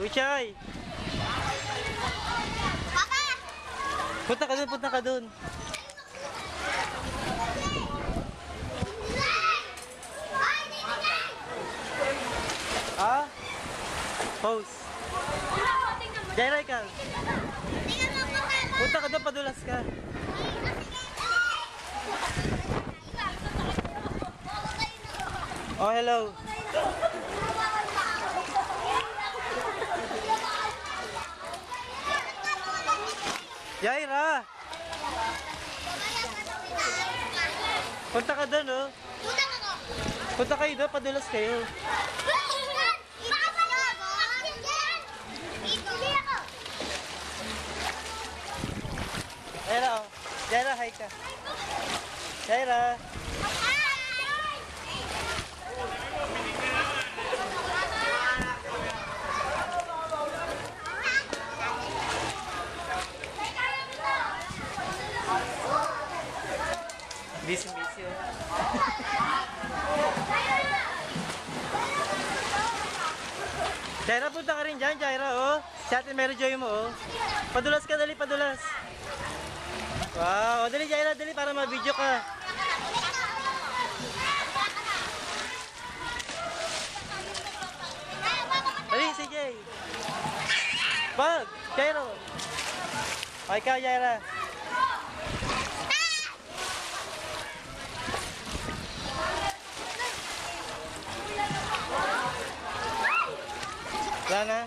Wichay! Papa! Punta ka dun, punta ka dun. Ah? Pose. Jaira, ikaw. Punta ka doon, padulas ka. Oh, hello. Jaira! Punta ka doon, oh. Punta kayo doon, padulas kayo. Jaira, oh. Jaira, hi ka. Jaira. Busy, oh. Jaira, punta ka rin dyan, Jaira, oh. Si Ate Mary Joy mo, oh. Padulas ka, dali, padulas. Wow, dali, Jaira, dali, para ma-video ka. Dali, si Jay. Pag, Jaira. Okay ka, Jaira. Wala na?